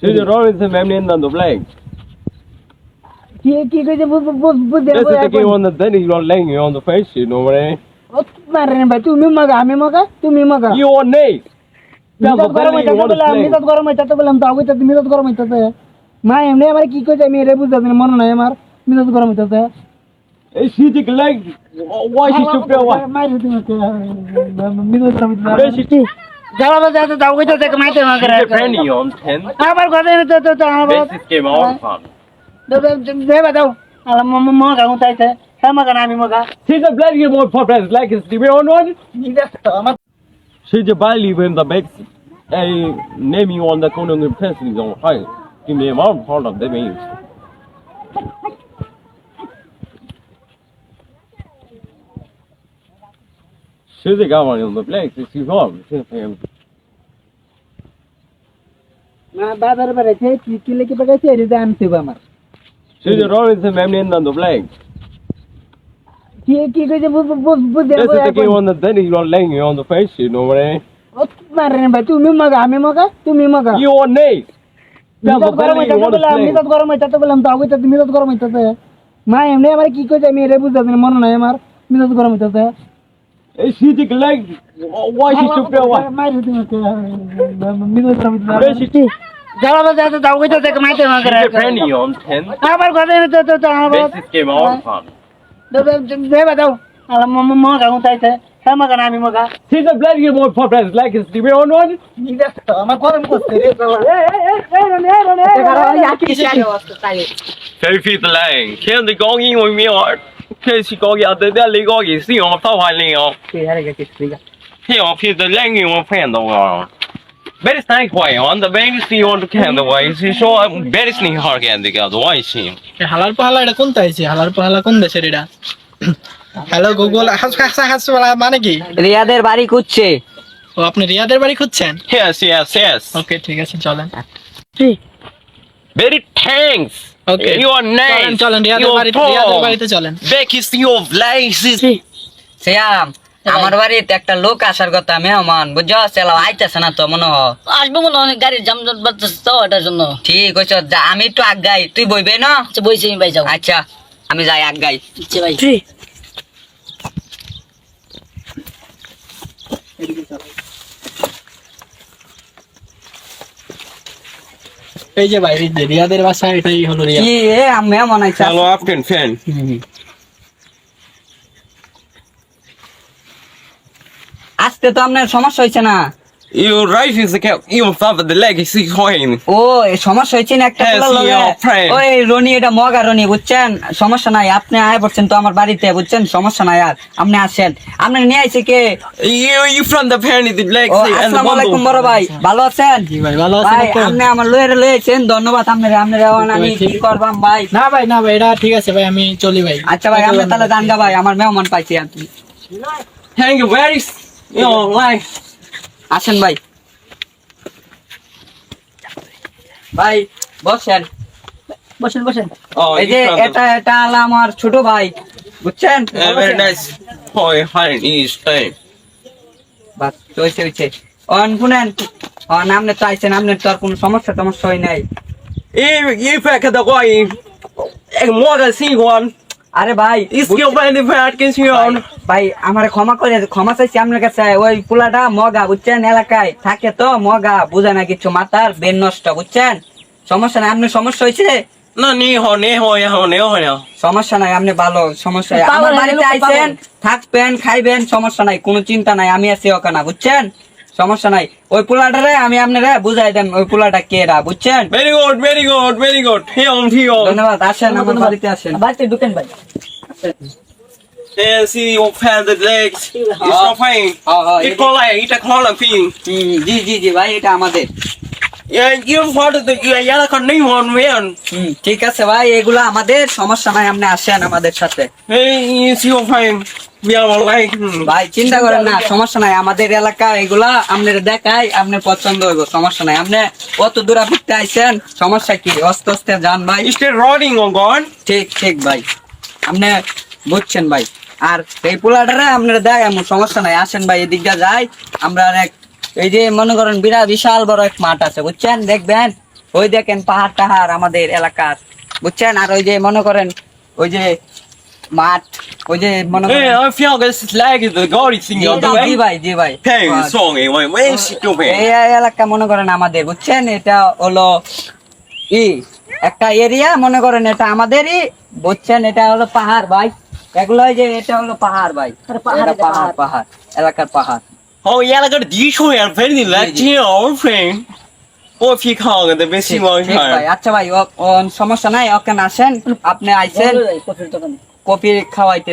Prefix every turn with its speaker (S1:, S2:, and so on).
S1: See the road is the memory on the flag.
S2: কি কি কইছে বুঝতে
S1: This is the game on the then you are laying you on the face, you know what I mean?
S2: মারেন ভাই তুমি মগা আমি মগা তুমি মগা
S1: You on name. Tell the
S2: গরম
S1: belly you want to
S2: হইতাছে আমি
S1: play.
S2: তো গরম হইতাছে বললাম তো আগে তো তুমি তো গরম হইতাছে মা এমনি আমার কি কইছে আমি রে বুঝতে না মনে নাই আমার তুমি তো গরম হইতাছে
S1: She the leg. Why she should be away?
S2: মাইরে তুমি আমি তো গরম হইতাছে
S1: Where she too?
S2: যাওয়া যাতে যাও কইতাছে মাইতে মাগা
S1: She's a penny on 10.
S2: আবার কথা তো আবার
S1: Basic game all fun.
S2: দেবা দাও আলা মগা উঠাইছে হ্যাঁ মগা না আমি মগা
S1: She's a bloody more popular like is the way on one.
S2: আমার
S1: She's a bali when the backs. I name you on the corner of the pencils on high. Give me a mouth part of the means. She's a guy on the place. She's on.
S2: না বাবার বাড়িতে কি লেখি পাঠাইছে এটা আনতে হবে আমার
S1: She's a road is the memory on the flag.
S2: কি কি কইছে বুঝতে
S1: This is the game on the then you are laying you on the face, you know what I mean?
S2: মারেন ভাই তুমি মগা আমি মগা তুমি মগা
S1: You on name. Tell the
S2: গরম
S1: belly you
S2: হইতাছে
S1: want to
S2: বললাম আমি
S1: play.
S2: তো গরম হইতাছে বললাম তো আগে তো তুমি তো গরম হইতাছে মা এমনি আমার কি কইছে আমি রে বুঝতে না মনে নাই আমার তুমি তো গরম হইতাছে
S1: She's the leg. Why she should be away?
S2: মাইরে তুমি আমি তো গরম
S1: Where
S2: হইতাছে
S1: she too?
S2: যাওয়া যাতে যাও কইতাছে মাইতে মাগা
S1: She's a penny on 10.
S2: আবার কথা তো আবার
S1: Basic game all fun.
S2: দেবা দাও আলা মগা উঠাইছে হ্যাঁ মগা না আমি মগা
S1: She's a bloody more popular like is the way on one.
S2: আমার গরম করতে রে
S1: Very feet lying. Can't the gong in with me or can't she go out there? They go you see on top of Leo. Here, feet the lang you will find the world. Very nice way on the bank. See on the candle way. She show up very sneak hard and the girl. Why she?
S3: হালার পাহালা এটা কোনটা আইছে হালার পাহালা কোন দেশের এটা hello Google হাসপালা মানে কি
S4: রিয়াদের বাড়ি খুঁজছে
S3: ও আপনি রিয়াদের বাড়ি খুঁজছেন
S1: Yes, yes, yes.
S3: ওকে ঠিক আছে চলেন
S1: Very thanks.
S3: Okay.
S1: You are nice.
S3: চলেন রিয়াদের বাড়িতে চলেন
S1: Back is your places.
S4: শ্যাম আমার বাড়িতে একটা লোক আসার কথা মেহমান বুঝছো চালাও আইতেছে না তো মনে হয়
S5: আসবো মনে অনেক গাড়ির জাম বাজতেছে তো এটার জন্য
S4: ঠিক হয়েছ আমি একটু আগাই তুই বইবে না
S5: আচ্ছা বইছি আমি ভাই যাও
S4: আচ্ছা আমি যাই আগাই
S5: আচ্ছা ভাই
S3: এই যে ভাই রিয়াদের বাসা এটাই হলো রিয়া
S4: কি এ মেহমান আইছে
S1: Hello, Afghan fan.
S4: আজকে তো আপনার সমস্যা হয়েছে না
S1: Your right is the cap. You thought the leg is coin.
S4: ও এই সমস্যা হয়েছে না একটা
S1: Yes,
S4: পোলার লগে।
S1: your friend.
S4: ওই রনি এটা মগা রনি বুঝছেন সমস্যা নাই আপনি আয় পড়ছেন তো আমার বাড়িতে বুঝছেন সমস্যা নাই আর আপনি আসেন আপনি নিয়ে আইছে কে
S1: You from the fan the leg
S4: O
S1: and the
S4: আসসালামু আলাইকুম
S1: bundle.
S4: বড় ভাই ভালো আছেন
S3: জি ভাই ভালো আছেন
S4: ভাই
S3: তো
S4: আপনি আমার লয়েছেন ধন্যবাদ আপনার আমি কি করবাম ভাই
S3: না ভাই এটা ঠিক আছে ভাই আমি চলি ভাই
S4: আচ্ছা ভাই আপনি তাহলে জানগা ভাই আমার মেহমান পাইছি আপনি
S1: Hang you where is your life?
S4: আসেন ভাই ভাই বসেন
S2: বসেন বসেন
S1: Oh,
S4: এই
S1: you
S4: যে
S1: from the
S4: এটা হলো আমার ছোট ভাই বুঝছেন
S1: very nice. Oh, hi, is time.
S4: বাস হইছে অন শুনেন অন আপনি তো আইছেন আপনার তো আর কোনো সমস্যা হয় নাই
S1: If I can the guy, more than see one.
S4: আরে ভাই
S1: Is your by the fan can see on?
S4: ভাই আমার ক্ষমা চাইছি আপনার কাছে ওই পোলাটা মগা বুঝছেন এলাকায় থাকে তো মগা বুঝে না কিছু মাথার বেন নষ্ট বুঝছেন সমস্যা নাই আপনার সমস্যা হয়েছে
S1: No, ne.
S4: সমস্যা নাই আপনি ভালো সমস্যা নাই। আমার বাড়িতে আইছেন থাকবেন খাইবেন সমস্যা নাই কোনো চিন্তা নাই আমি আছি ওখানে বুঝছেন সমস্যা নাই ওই পোলাটারে আমি আপনারা বুঝাই দেন ওই পোলাটা কেরা বুঝছেন
S1: Very good. Here.
S4: ধন্যবাদ আসেন আমার বাড়িতে আসেন
S2: বাড়িতে ঢুকেন ভাই
S1: Yeah, see your fan the legs. It's not fine. It call like it a call a thing.
S4: জি ভাই এটা আমাদের
S1: Yeah, you what the yellow can name on man.
S4: ঠিক আছে ভাই এগুলো আমাদের সমস্যা নাই আপনি আসেন আমাদের সাথে
S1: Hey, is your fine. We are like.
S4: ভাই চিন্তা করেন না সমস্যা নাই আমাদের এলাকা এগুলা আপনার দেখাই আপনার পছন্দ হইব সমস্যা নাই আপনি কত দূর ঘুরতে আইছেন সমস্যা কি আস্তে আস্তে যান ভাই
S1: Is it rolling on gone?
S4: ঠিক ভাই আপনি বুঝছেন ভাই আর এই পোলাটারে আপনার দেয় এমন সমস্যা নাই আসেন ভাই এদিক দিয়ে যাই আমরা এক এই যে মনে করেন বিশাল বড় এক মাঠ আছে বুঝছেন দেখবেন ওই দেখেন পাহাড় টাহাড় আমাদের এলাকার, বুঝছেন? আর ওই যে মনে করেন ওই যে মাঠ, ওই যে মনে করেন
S1: Hey, I feel this is like the God is in your
S4: G
S1: way.
S4: ভাই, জি ভাই।
S1: Hey, song, where is it going?
S4: এই এলাকা মনে করেন আমাদের, বুঝছেন? এটা হলো একটা এরিয়া, মনে করেন এটা আমাদেরই, বুঝছেন? এটা হলো পাহাড় ভাই, এগুলো যে এটা হলো পাহাড় ভাই, এটা পাহাড়, পাহাড় এলাকার পাহাড়।
S1: Oh, yeah, like a dish and very like your friend. Oh, if you can't, the best you want
S4: ঠিক ভাই, আচ্ছা ভাই, সমস্যা নাই, ওখানে আসেন, আপনি আইছেন
S5: কফির দোকানে
S4: কফি খাওয়াইতে